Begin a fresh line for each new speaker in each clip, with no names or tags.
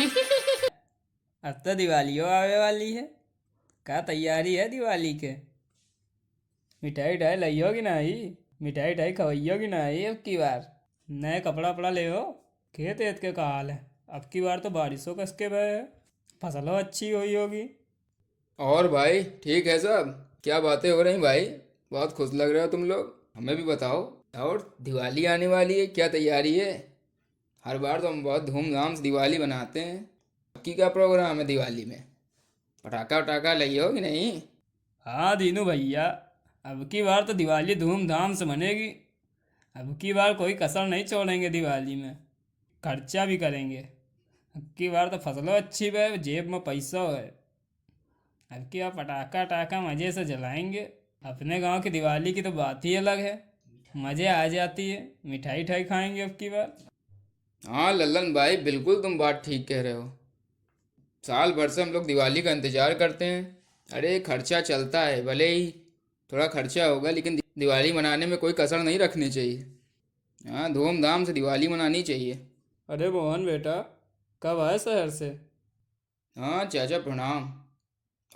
अब तो दिवालियों आवे वाली है। का तैयारी है दिवाली के? मिठाई उठाई लइयो कि नहीं? मिठाई उठाई खवइयो कि नहीं अब की बार? नए कपड़ा वपड़ा ले हो? खेत एत के का हाल है? अब की बार तो बारिशों कसके बहे है। फसलों अच्छी हुई होगी।
और भाई ठीक है सब। क्या बातें हो रही भाई? बहुत खुश लग रहे हो तुम लोग। हमें भी बताओ। और दिवाली आने वाली है, क्या तैयारी है? हर बार तो हम बहुत धूमधाम से दिवाली बनाते हैं। अब की क्या प्रोग्राम है दिवाली में? पटाखा वटाखा लाइए हो कि नहीं?
हाँ दीनू भैया, अब की बार तो दिवाली धूमधाम से मनेगी। अब की बार कोई कसर नहीं छोड़ेंगे दिवाली में। खर्चा भी करेंगे। अब की बार तो फसलों अच्छी बहे, जेब में पैसा है। अब की बार पटाखा टाखा मज़े से जलाएंगे। अपने गांव की दिवाली की तो बात ही अलग है। मज़े आ जाती है। मिठाई उठाई खाएंगे अब की बार।
हाँ लल्लन भाई, बिल्कुल तुम बात ठीक कह रहे हो। साल भर से हम लोग दिवाली का इंतजार करते हैं। अरे खर्चा चलता है, भले ही थोड़ा खर्चा होगा, लेकिन दिवाली मनाने में कोई कसर नहीं रखनी चाहिए। हाँ, धूमधाम से दिवाली मनानी चाहिए।
अरे मोहन बेटा, कब आए शहर से?
हाँ चाचा प्रणाम।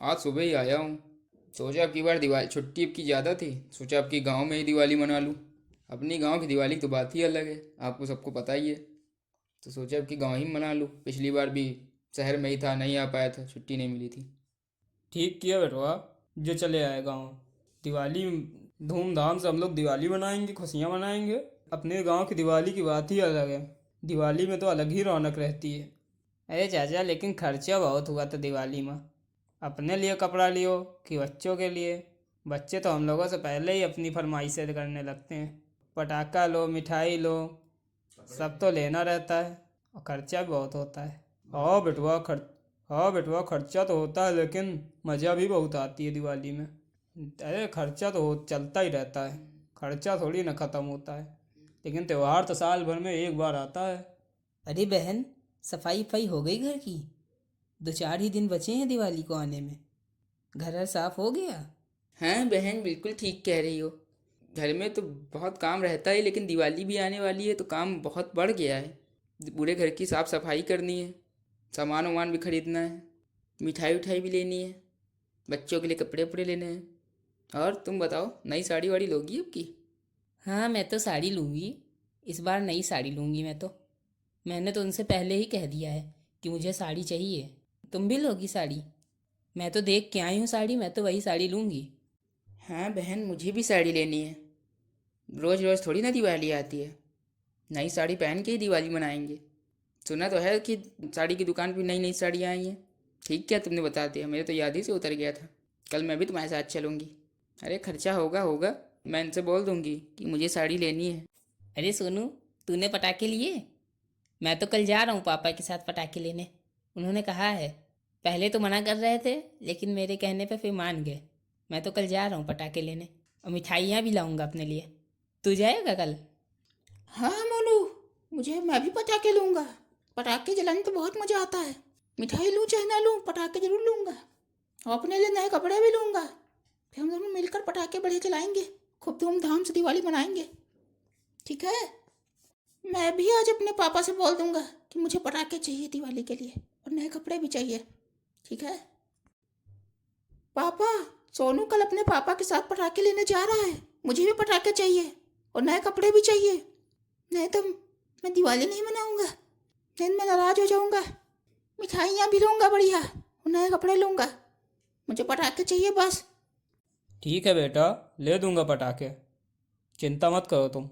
आज सुबह ही आया हूँ। सोचा अब की बार दिवाली छुट्टी अब की ज़्यादा थी, सोचा अब की गांव में ही दिवाली मना लूँ। अपनी गांव की दिवाली की तो बात ही अलग है, आपको सबको पता ही है। तो सोचा अब की गांव ही में मना लूँ। पिछली बार भी शहर में ही था, नहीं आ पाया था, छुट्टी नहीं मिली थी।
ठीक किया बेटवा, जो चले आए गाँव। दिवाली धूमधाम से हम लोग दिवाली मनाएंगे, खुशियाँ मनाएंगे। अपने गांव की दिवाली की बात ही अलग है। दिवाली में तो अलग ही रौनक रहती है। अरे चाचा, लेकिन खर्चा बहुत हुआ था दिवाली में। अपने लिए कपड़ा लियो कि बच्चों के लिए? बच्चे तो हम लोगों से पहले ही अपनी फरमाइशें करने लगते हैं। पटाखा लो, मिठाई लो, सब तो लेना रहता है। और खर्चा भी बहुत होता है। हाँ बेटवा, खर्चा तो होता है, लेकिन मज़ा भी बहुत आती है दिवाली में। अरे खर्चा तो चलता ही रहता है। खर्चा थोड़ी ना ख़त्म होता है। लेकिन त्योहार तो साल भर में एक बार आता है।
अरे बहन, सफाई वफाई हो गई घर की? 2-4 ही दिन बचे हैं दिवाली को आने में। घर हर साफ हो गया?
हाँ बहन, बिल्कुल ठीक कह रही हो। घर में तो बहुत काम रहता है, लेकिन दिवाली भी आने वाली है तो काम बहुत बढ़ गया है। पूरे घर की साफ सफाई करनी है, सामान वामान भी खरीदना है, मिठाई उठाई भी लेनी है, बच्चों के लिए कपड़े वपड़े लेने हैं। और तुम बताओ, नई साड़ी वाड़ी लोगी अब की?
हाँ, मैं तो साड़ी लूँगी। इस बार नई साड़ी लूँगी मैं तो। मैंने तो उनसे पहले ही कह दिया है कि मुझे साड़ी चाहिए। तुम भी लोगी साड़ी? मैं तो देख के आई हूँ साड़ी, मैं तो वही साड़ी लूँगी।
हाँ बहन, मुझे भी साड़ी लेनी है। रोज़ रोज़ थोड़ी ना दिवाली आती है। नई साड़ी पहन के ही दिवाली मनाएंगे। सुना तो है कि साड़ी की दुकान पे नई नई साड़ियाँ आई हैं। ठीक क्या तुमने बता दिया, मेरे तो याद ही से उतर गया था। कल मैं भी तुम्हारे साथ चलूँगी। अरे खर्चा होगा होगा, मैं इनसे बोल दूँगी कि मुझे साड़ी लेनी है।
अरे सोनू, तूने पटाखे लिए? मैं तो कल जा रहा हूँ पापा के साथ पटाखे लेने। उन्होंने कहा है। पहले तो मना कर रहे थे, लेकिन मेरे कहने पे फिर मान गए। मैं तो कल जा रहा हूँ पटाखे लेने, और मिठाइयाँ भी लाऊंगा अपने लिए। तू जाएगा कल?
हाँ मोनू, मैं भी पटाखे लूँगा। पटाखे जलाने तो बहुत मज़ा आता है। मिठाई लूँ चाहे ना लूँ, पटाखे जरूर लूँगा। और अपने लिए नए कपड़े भी लूँगा। फिर हम दोनों मिलकर पटाखे बढ़िया चलाएंगे, खूब धूमधाम से दिवाली मनाएंगे। ठीक है। मैं भी आज अपने पापा से बोल दूंगा कि मुझे पटाखे चाहिए दिवाली के लिए, और नए कपड़े भी चाहिए। ठीक है। पापा, सोनू कल अपने पापा के साथ पटाखे लेने जा रहा है। मुझे भी पटाखे चाहिए और नए कपड़े भी चाहिए। नहीं तो मैं दिवाली नहीं मनाऊंगा, नहीं मैं नाराज हो जाऊंगा। मिठाइयाँ भी लूँगा बढ़िया, और नए कपड़े लूँगा। मुझे पटाखे चाहिए बस।
ठीक है बेटा, ले दूंगा पटाखे। चिंता मत करो तुम।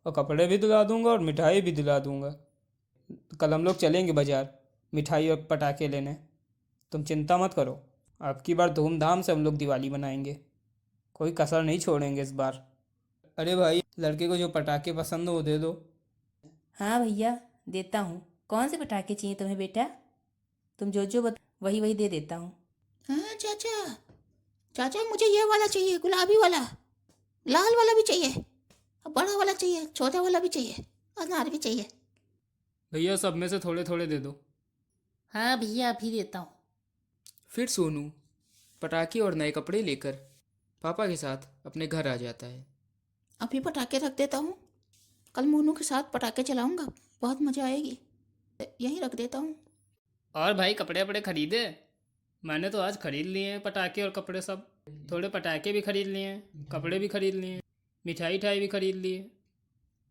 और कपड़े भी दिला दूंगा और मिठाई भी दिला दूंगा। कल हम लोग चलेंगे बाजार, मिठाई और पटाखे लेने। तुम चिंता मत करो। अब की बार धूमधाम से हम लोग दिवाली मनाएंगे। कोई कसर नहीं छोड़ेंगे इस बार। अरे भाई, लड़के को जो पटाखे पसंद हो वो दे दो।
हाँ भैया, देता हूँ। कौन से पटाखे चाहिए तुम्हें बेटा? तुम जो जो वही वही दे देता हूँ।
हाँ चाचा, चाचा मुझे ये वाला चाहिए, गुलाबी वाला। लाल वाला भी चाहिए, और बड़ा वाला चाहिए, छोटा वाला भी चाहिए, अनार भी चाहिए।
भैया सब में से थोड़े थोड़े दे दो।
हाँ भैया, अभी देता हूँ।
फिर सोनू पटाखे और नए कपड़े लेकर पापा के साथ अपने घर आ जाता है। अभी पटाखे रख देता हूँ, कल मोनू के साथ पटाखे चलाऊंगा, बहुत मज़ा आएगी। यहीं रख देता हूँ।
और भाई कपड़े वपड़े खरीदे? मैंने तो आज खरीद लिए हैं पटाखे और कपड़े सब। थोड़े पटाखे भी खरीद लिए हैं, कपड़े भी खरीद लिए हैं, मिठाई ठाई भी खरीद लिए।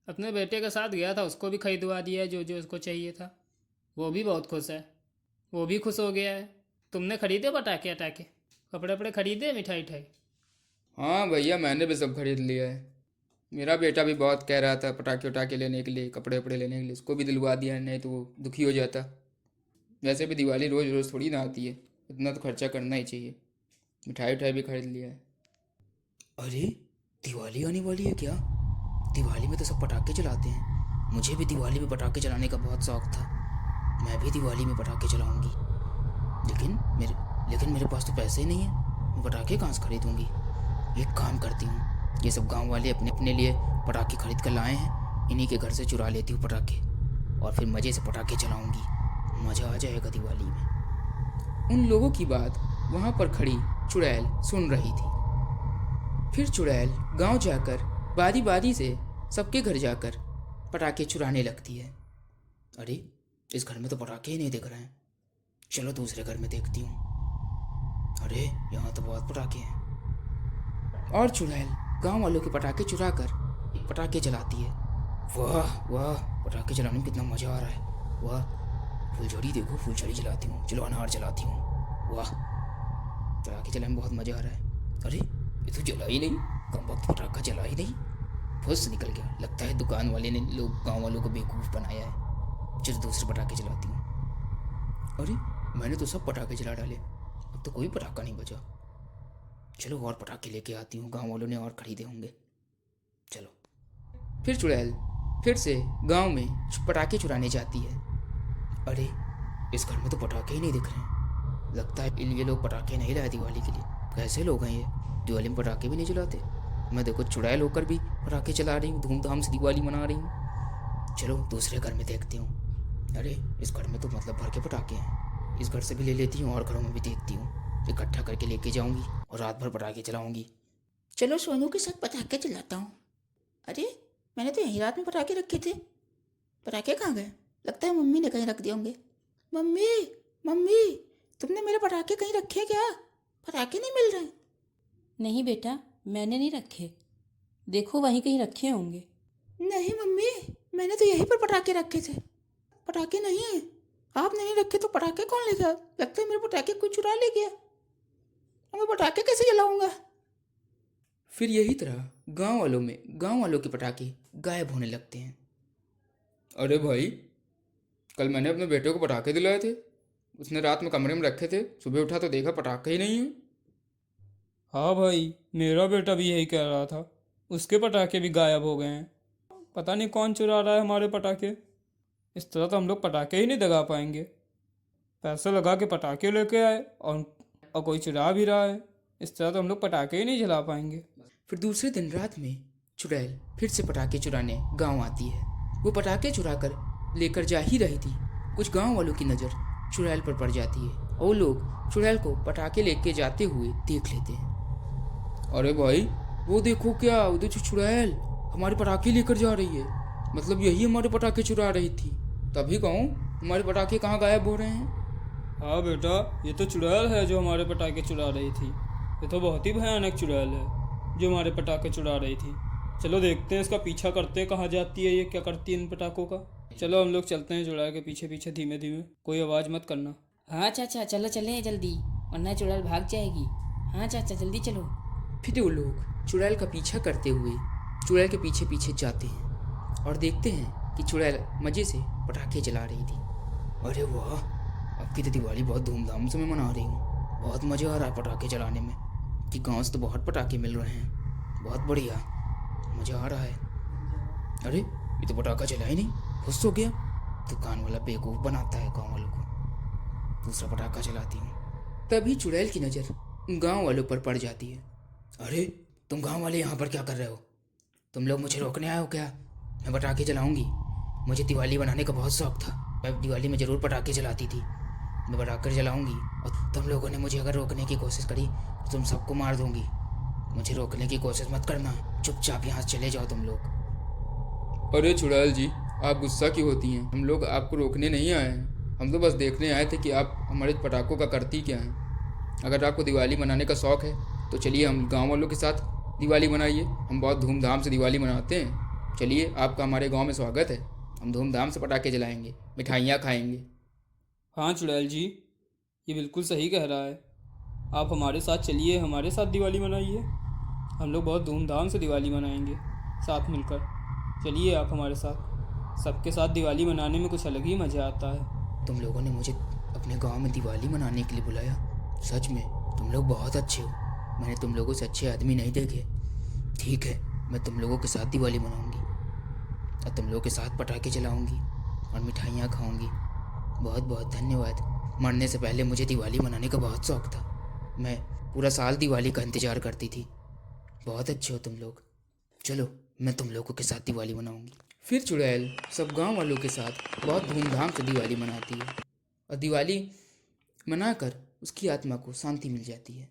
अपने बेटे के साथ गया था, उसको भी खरीदवा दिया है जो जो उसको चाहिए था। वो भी बहुत खुश है, वो भी खुश हो गया है। तुमने खरीदे पटाखे अटाखे, कपड़े वपड़े खरीदे, मिठाई ठाई?
हाँ भैया, मैंने भी सब खरीद लिया है। मेरा बेटा भी बहुत कह रहा था पटाखे उटाखे लेने के लिए, कपड़े वपड़े लेने के लिए। उसको भी दिलवा दिया है, नहीं तो वो दुखी हो जाता। वैसे भी दिवाली रोज़ रोज़ थोड़ी ना आती है, इतना तो खर्चा करना ही चाहिए। मिठाई उठाई भी खरीद लिया है।
अरे दिवाली आने वाली है क्या? दिवाली में तो सब पटाखे चलाते हैं। मुझे भी दिवाली में पटाखे चलाने का बहुत शौक था। मैं भी दिवाली में पटाखे चलाऊंगी। लेकिन मेरे पास तो पैसे ही नहीं है। मैं पटाखे कहाँ से खरीदूंगी? एक काम करती हूँ, ये सब गांव वाले अपने अपने लिए पटाखे खरीद कर लाए हैं, इन्हीं के घर से चुरा लेती हूँ पटाखे और फिर मज़े से पटाखे चलाऊंगी। मज़ा आ जाएगा दिवाली में।
उन लोगों की बात वहाँ पर खड़ी चुड़ैल सुन रही थी। फिर चुड़ैल गांव जाकर बारी बारी से सबके घर जाकर पटाखे चुराने लगती है।
अरे इस घर में तो पटाखे ही नहीं दिख रहे हैं। चलो दूसरे घर में देखती हूँ। अरे यहाँ तो बहुत पटाखे हैं।
और चुड़ैल गांव वालों के पटाखे चुरा कर
पटाखे चलाती है। वाह वाह, पटाखे चलाने में कितना मज़ा आ रहा है। वाह, फुलझड़ी देखो, फुलझड़ी जलाती हूँ। चलो अनार जलाती हूँ। वाह, पटाखे चलाने में बहुत मज़ा आ रहा है। अरे ये तो जला ही नहीं, कम वक्त पटाखा जला ही नहीं, फुस निकल गया। लगता है दुकान वाले ने लोग गांव वालों को बेवकूफ़ बनाया है। चलो दूसरे पटाखे जलाती हूँ। अरे मैंने तो सब पटाखे जला डाले, अब तो कोई पटाखा नहीं बचा। चलो और पटाखे लेके आती हूँ, गांव वालों ने और खरीदे होंगे। चलो।
फिर चुड़ैल फिर से गांव में पटाखे चुराने जाती है।
अरे इस घर में तो पटाखे ही नहीं दिख रहे हैं। लगता है ये लोग पटाखे नहीं लाए दिवाली के लिए। कैसे लोग हैं ये, दिवाली में पटाखे भी नहीं जलाते। मैं देखो चुड़ैल होकर भी पटाखे चला रही हूँ, धूमधाम से दिवाली मना रही हूँ। चलो दूसरे घर में देखती हूँ। अरे इस घर में तो मतलब भर के पटाखे हैं। इस घर से भी ले लेती हूँ और घरों में भी देखती हूँ। इकट्ठा करके लेके जाऊँगी और रात भर पटाखे चलाऊँगी। चलो सोनू के साथ पटाखे चलाता हूँ। अरे मैंने तो यहीं रात में पटाखे रखे थे, पटाखे कहाँ गए? लगता है मम्मी ने कहीं रख दिए होंगे। मम्मी मम्मी, तुमने मेरे पटाखे कहीं रखे क्या? पटाखे नहीं मिल रहे।
नहीं बेटा, मैंने नहीं रखे, देखो वहीं कहीं रखे होंगे।
नहीं मम्मी, मैंने तो यहीं पर पटाखे रखे थे। पटाखे नहीं है। आपने नहीं रखे तो पटाखे कौन ले गया? लगता है मेरे पटाखे कोई चुरा ले गया। अब मैं पटाखे कैसे जलाऊंगा?
फिर यही तरह गांव वालों के पटाखे गायब होने लगते हैं। अरे भाई, कल मैंने अपने बेटे को पटाखे दिलाए थे, उसने रात में कमरे में रखे थे, सुबह उठा तो देखा पटाखे ही नहीं है।
हाँ भाई, मेरा बेटा भी यही कह रहा था, उसके पटाखे भी गायब हो गए हैं। पता नहीं कौन चुरा रहा है हमारे पटाखे। इस तरह तो हम लोग पटाखे ही नहीं दगा पाएंगे। पैसे लगा के पटाखे लेके आए और कोई चुरा भी रहा है। इस तरह तो हम लोग पटाखे ही नहीं जला पाएंगे।
फिर दूसरे दिन रात में चुड़ैल फिर से पटाखे चुराने गांव आती है। वो पटाखे चुरा कर लेकर जा ही रही थी, कुछ गांव वालों की नज़र चुड़ैल पर पड़ जाती है और वो लोग चुड़ैल को पटाखे लेके जाते हुए देख लेते हैं। अरे भाई, वो देखो क्या, उधर चुड़ैल हमारे पटाखे लेकर जा रही है। मतलब यही हमारे पटाखे चुरा रही थी। तभी कहूँ हमारे पटाखे कहाँ गायब हो रहे हैं।
हाँ बेटा, ये तो चुड़ैल है जो हमारे पटाखे चुरा रही थी। ये तो बहुत ही भयानक चुड़ैल है जो हमारे पटाखे चुरा रही थी। चलो देखते हैं, इसका पीछा करते हैं, कहाँ जाती है ये, क्या करती है इन पटाखों का। चलो हम लोग चलते हैं चुड़ैल के पीछे पीछे धीमे धीमे, कोई आवाज़ मत करना।
हाँ चाचा, चलो चलें जल्दी, वरना चुड़ैल भाग जाएगी। हाँ चाचा जल्दी चलो।
फिर वो लोग चुड़ैल का पीछा करते हुए चुड़ैल के पीछे पीछे जाते हैं और देखते हैं कि चुड़ैल मज़े से पटाखे जला रही थी।
अरे वाह, अब की तो दिवाली बहुत धूमधाम से मैं मना रही हूँ। बहुत मज़ा आ रहा है पटाखे जलाने में, कि गांव से तो बहुत पटाखे मिल रहे हैं। बहुत बढ़िया, मज़ा आ रहा है। अरे ये तो पटाखा जला ही नहीं, खुश हो गया। दुकान वाला बेवकूफ़ बनाता है गांव वालों को। दूसरा पटाखा जलाती हूँ।
तभी चुड़ैल की नज़र गांव वालों पर पड़ जाती है।
अरे तुम गांव वाले यहाँ पर क्या कर रहे हो? तुम लोग मुझे रोकने आए हो क्या? मैं पटाखे जलाऊंगी। मुझे दिवाली बनाने का बहुत शौक था। मैं दिवाली में ज़रूर पटाखे जलाती थी। मैं पटाखे जलाऊंगी और तुम लोगों ने मुझे अगर रोकने की कोशिश करी तो तुम सबको मार दूंगी। मुझे रोकने की कोशिश मत करना, चुपचाप यहाँ से चले जाओ तुम लोग।
अरे चुड़ैल जी, आप गुस्सा क्यों होती हैं? हम लोग आपको रोकने नहीं आए हैं। हम तो बस देखने आए थे कि आप हमारे पटाखों का करती क्या हैं। अगर आपको दिवाली मनाने का शौक़ है तो चलिए हम गांव वालों के साथ दिवाली मनाइए। हम बहुत धूमधाम से दिवाली मनाते हैं। चलिए, आपका हमारे गांव में स्वागत है। हम धूमधाम से पटाखे जलाएंगे, मिठाइयाँ खाएंगे।
हाँ चुड़ैल जी, ये बिल्कुल सही कह रहा है। आप हमारे साथ चलिए, हमारे साथ दिवाली मनाइए। हम लोग बहुत धूमधाम से दिवाली मनाएंगे साथ मिलकर। चलिए आप हमारे साथ। सबके साथ दिवाली मनाने में कुछ अलग ही मज़ा आता है।
तुम लोगों ने मुझे अपने गांव में दिवाली मनाने के लिए बुलाया। सच में तुम लोग बहुत अच्छे हो। मैंने तुम लोगों से अच्छे आदमी नहीं देखे। ठीक है, मैं तुम लोगों के साथ दिवाली मनाऊंगी और तुम लोगों के साथ पटाखे चलाऊंगी और मिठाइयाँ खाऊंगी। बहुत बहुत धन्यवाद। मरने से पहले मुझे दिवाली मनाने का बहुत शौक़ था। मैं पूरा साल दिवाली का इंतज़ार करती थी। बहुत अच्छे हो तुम लोग। चलो, मैं तुम लोगों के साथ दिवाली मनाऊंगी। फिर चुड़ैल सब गांव वालों के साथ बहुत धूमधाम से दिवाली मनाती है और दिवाली मनाकर उसकी आत्मा को शांति मिल जाती है।